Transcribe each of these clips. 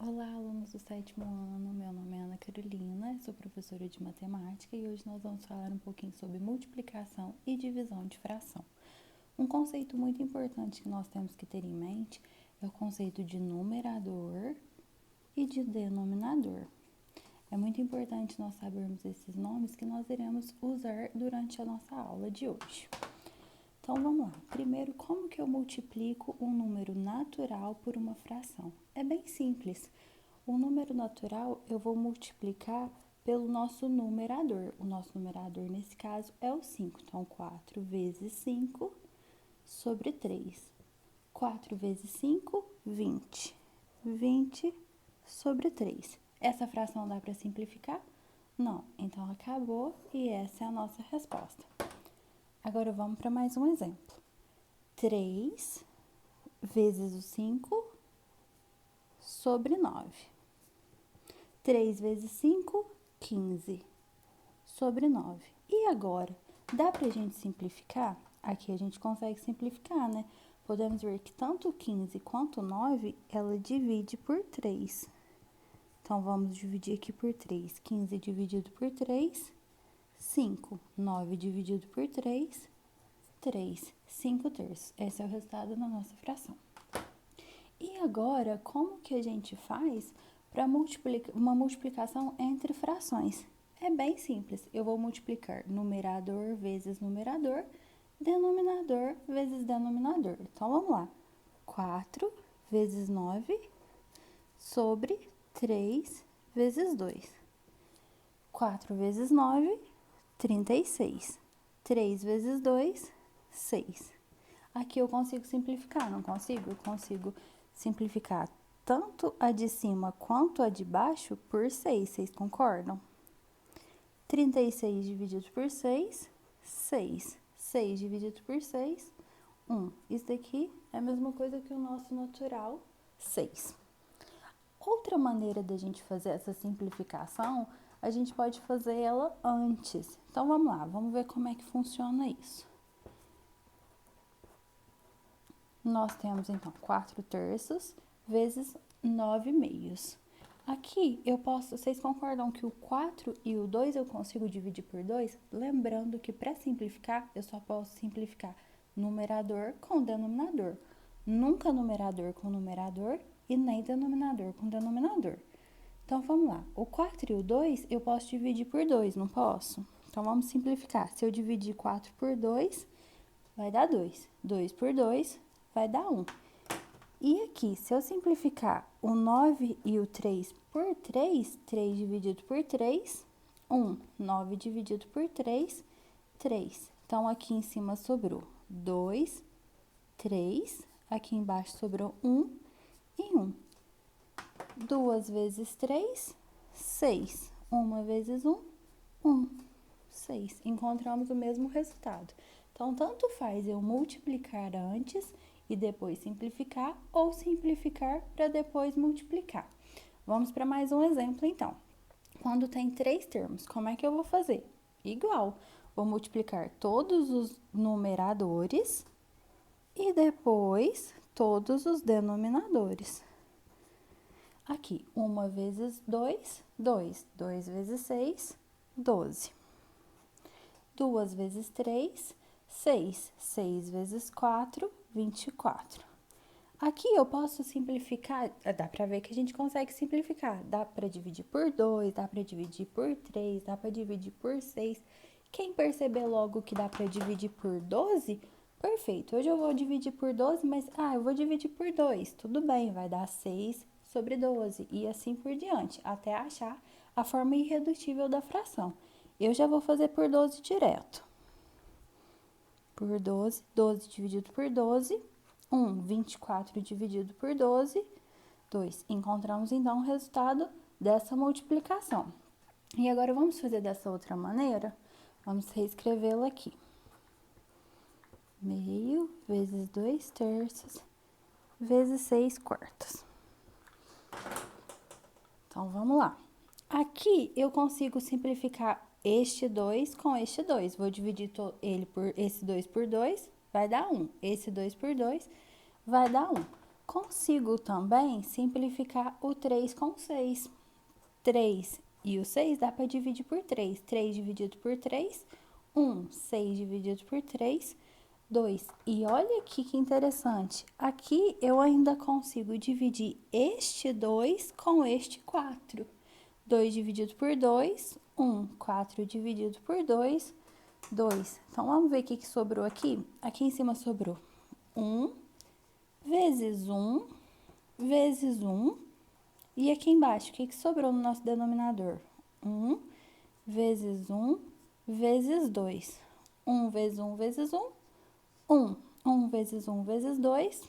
Olá, alunos do 7º ano, meu nome é Ana Carolina, sou professora de matemática e hoje nós vamos falar um pouquinho sobre multiplicação e divisão de fração. Um conceito muito importante que nós temos que ter em mente é o conceito de numerador e de denominador. É muito importante nós sabermos esses nomes que nós iremos usar durante a nossa aula de hoje. Então, vamos lá. Primeiro, como que eu multiplico um número natural por uma fração? É bem simples. O número natural eu vou multiplicar pelo nosso numerador. O nosso numerador, nesse caso, é o 5. Então, 4 vezes 5 sobre 3. 4 vezes 5, 20. 20 sobre 3. Essa fração dá para simplificar? Não. Então, acabou e essa é a nossa resposta. Agora, vamos para mais um exemplo. 3 vezes o 5 sobre 9. 3 vezes 5, 15 sobre 9. E agora, dá para a gente simplificar? Aqui a gente consegue simplificar, né? Podemos ver que tanto 15 quanto 9, ela divide por 3. Então, vamos dividir aqui por 3. 15 dividido por 3, 5. 9 dividido por 3, 3. 5 terços. Esse é o resultado da nossa fração. E agora, como que a gente faz para uma multiplicação entre frações? É bem simples. Eu vou multiplicar numerador vezes numerador, denominador vezes denominador. Então, vamos lá. 4 vezes 9 sobre 3 vezes 2. 4 vezes 9, 36. 3 vezes 2, 6. Aqui eu consigo simplificar, não consigo? Eu consigo simplificar tanto a de cima quanto a de baixo por 6, vocês concordam? 36 dividido por 6, 6. 6 dividido por 6, 1. Isso daqui é a mesma coisa que o nosso natural, 6. Outra maneira da gente fazer essa simplificação, a gente pode fazer ela antes. Então, vamos lá, vamos ver como é que funciona isso. Nós temos, então, 4 terços vezes 9 meios. Aqui, vocês concordam que o 4 e o 2 eu consigo dividir por 2? Lembrando que, para simplificar, eu só posso simplificar numerador com denominador. Nunca numerador com numerador e nem denominador com denominador. Então, vamos lá. O 4 e o 2 eu posso dividir por 2, não posso? Então, vamos simplificar. Se eu dividir 4 por 2, vai dar 2. 2 por 2 vai dar 1. E aqui, se eu simplificar o 9 e o 3 por 3, 3 dividido por 3, 1. 9 dividido por 3, 3. Então, aqui em cima sobrou 2, 3. Aqui embaixo sobrou 1 e 1. 2 vezes 3, 6. 1 vezes 1, 1. 6. Encontramos o mesmo resultado. Então, tanto faz eu multiplicar antes e depois simplificar, ou simplificar para depois multiplicar. Vamos para mais um exemplo, então. Quando tem 3 termos, como é que eu vou fazer? Igual, vou multiplicar todos os numeradores e depois todos os denominadores. Aqui, 1 vezes 2, 2. 2 vezes 6, 12. 2 vezes 3, 6. 6 vezes 4, 24. Aqui eu posso simplificar, dá para ver que a gente consegue simplificar. Dá para dividir por 2, dá para dividir por 3, dá para dividir por 6. Quem perceber logo que dá para dividir por 12, perfeito. Hoje eu vou dividir por 12, mas eu vou dividir por 2. Tudo bem, vai dar 6 sobre 12 e assim por diante, até achar a forma irredutível da fração. Eu já vou fazer por 12 direto. Por 12, 12 dividido por 12, 1, 24 dividido por 12, 2. Encontramos, então, o resultado dessa multiplicação. E agora, vamos fazer dessa outra maneira? Vamos reescrevê-la aqui. Meio vezes 2 terços vezes 6 quartos. Então, vamos lá. Aqui, eu consigo simplificar este 2 com este 2. Vou dividir esse 2 por 2, vai dar 1. Esse 2 por 2 vai dar 1. Consigo também simplificar o 3 com o 6. 3 e o 6 dá para dividir por 3. 3 dividido por 3, 1. 6 dividido por 3, 2. E olha aqui que interessante. Aqui eu ainda consigo dividir este 2 com este 4. 2 dividido por 2, 1. 4 dividido por 2, 2. Então, vamos ver o que sobrou aqui? Aqui em cima sobrou 1 vezes 1 vezes 1. E aqui embaixo, o que sobrou no nosso denominador? 1 vezes 1 vezes 2. 1 vezes 1 vezes 1, 1. 1 vezes 1 vezes 2,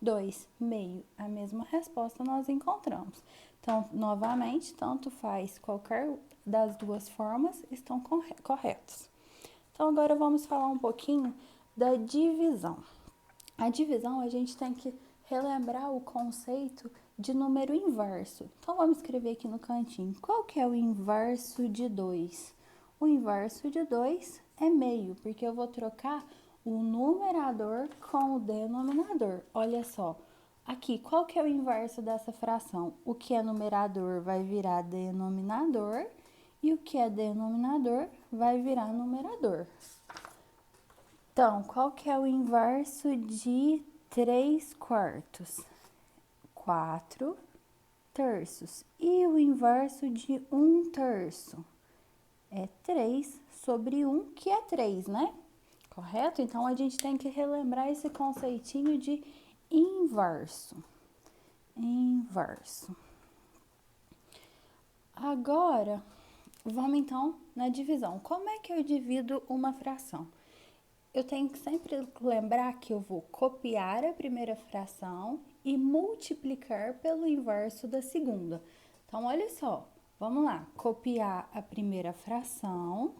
2. Meio. A mesma resposta nós encontramos. Então, novamente, tanto faz qualquer das duas formas, estão corretos. Então, agora vamos falar um pouquinho da divisão. A divisão, a gente tem que relembrar o conceito de número inverso. Então, vamos escrever aqui no cantinho. Qual que é o inverso de 2? O inverso de 2 é meio, porque eu vou trocar o numerador com o denominador. Olha só, aqui, qual que é o inverso dessa fração? O que é numerador vai virar denominador e o que é denominador vai virar numerador. Então, qual que é o inverso de 3 quartos? 4 terços. E o inverso de 1 terço? É 3 sobre 1, que é 3, né? Correto? Então, a gente tem que relembrar esse conceitinho de inverso. Inverso. Agora, vamos então na divisão. Como é que eu divido uma fração? Eu tenho que sempre lembrar que eu vou copiar a primeira fração e multiplicar pelo inverso da segunda. Então, olha só, vamos lá. Copiar a primeira fração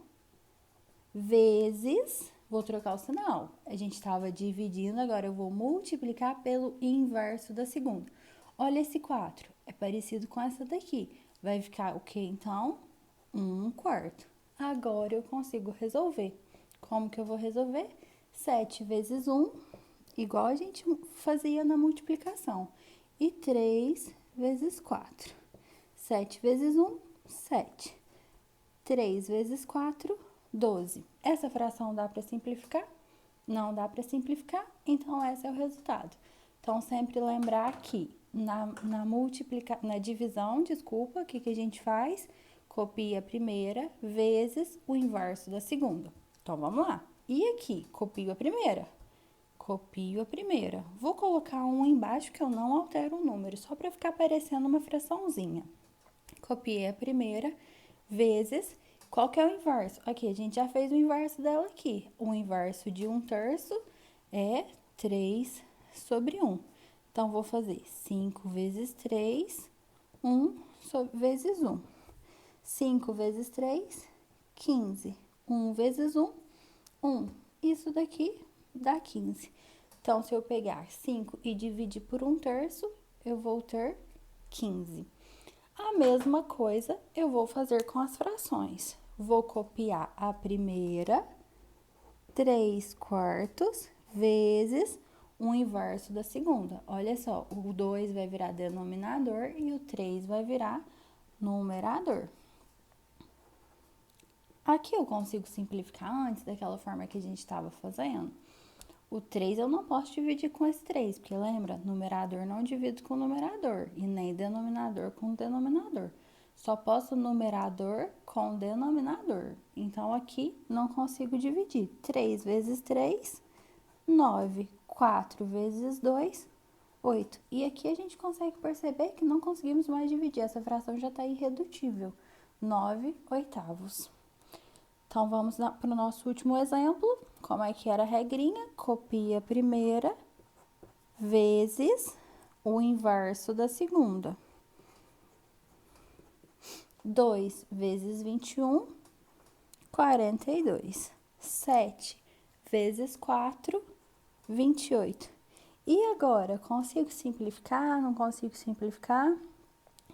vezes, vou trocar o sinal. A gente estava dividindo, agora eu vou multiplicar pelo inverso da segunda. Olha esse 4, é parecido com essa daqui. Vai ficar o que então? 1 quarto. Agora eu consigo resolver. Como que eu vou resolver? 7 vezes 1, igual a gente fazia na multiplicação. E 3 vezes 4. 7 vezes 1, 7. 3 vezes 4, 12. Essa fração dá para simplificar? Não dá para simplificar, então esse é o resultado. Então, sempre lembrar que na divisão, desculpa, o que a gente faz? Copia a primeira vezes o inverso da segunda. Então, vamos lá. E aqui, copio a primeira. Copio a primeira. Vou colocar um embaixo que eu não altero o número, só para ficar parecendo uma fraçãozinha. Copiei a primeira vezes. Qual que é o inverso? Aqui, a gente já fez o inverso dela aqui. O inverso de 1 terço é 3 sobre 1. Então, vou fazer 5 vezes 3, 1 vezes 1. 5 vezes 3, 15. 1 vezes 1, 1. Isso daqui dá 15. Então, se eu pegar 5 e dividir por 1 terço, eu vou ter 15. A mesma coisa eu vou fazer com as frações. Vou copiar a primeira, 3 quartos, vezes o inverso da segunda. Olha só, o 2 vai virar denominador e o 3 vai virar numerador. Aqui eu consigo simplificar antes daquela forma que a gente estava fazendo. O 3 eu não posso dividir com esse 3, porque lembra, numerador não divido com numerador e nem denominador com denominador. Só posso numerador com denominador. Então, aqui não consigo dividir. 3 vezes 3, 9. 4 vezes 2, 8. E aqui a gente consegue perceber que não conseguimos mais dividir. Essa fração já está irredutível. 9 oitavos. Então, vamos para o nosso último exemplo. Como é que era a regrinha? Copia a primeira vezes o inverso da segunda. 2 vezes 21, 42. 7 vezes 4, 28. E agora, consigo simplificar? Não consigo simplificar?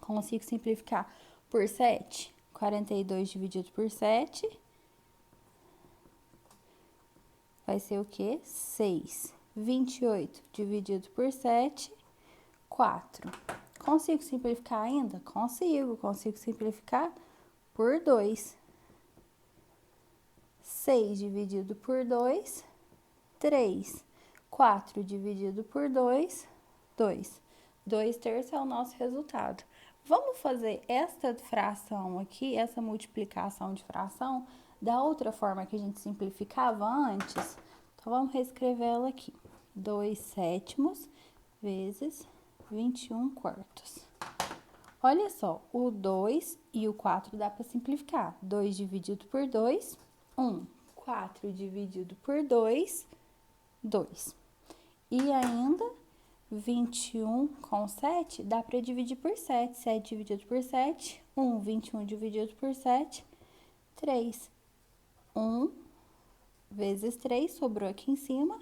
Consigo simplificar por 7. 42 dividido por 7 vai ser o quê? 6 28 dividido por 7, 4. Consigo simplificar ainda? Consigo simplificar por 2. 6 dividido por 2, 3. 4 dividido por 2, 2. 2/3 é o nosso resultado. Vamos fazer esta fração aqui, essa multiplicação de fração, da outra forma que a gente simplificava antes. Então, vamos reescrever ela aqui. 2/7 vezes 21/4. Olha só, o 2 e o 4 dá para simplificar. 2 dividido por 2, 1. 4 dividido por 2, 2. E ainda, 21 com 7 dá para dividir por 7. 7 dividido por 7, 1. 21 dividido por 7, 3. 1 vezes 3 sobrou aqui em cima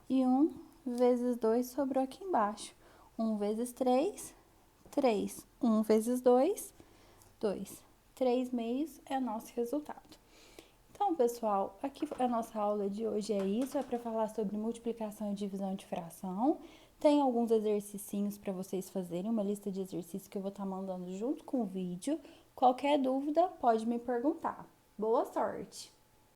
e 1 vezes 2 sobrou aqui embaixo. 1 vezes 3, 3. 1 vezes 2, 2. 3/2 é nosso resultado. Então, pessoal, aqui a nossa aula de hoje é isso, é para falar sobre multiplicação e divisão de fração. Tem alguns exercicinhos para vocês fazerem, uma lista de exercícios que eu vou estar mandando junto com o vídeo. Qualquer dúvida, pode me perguntar. Boa sorte!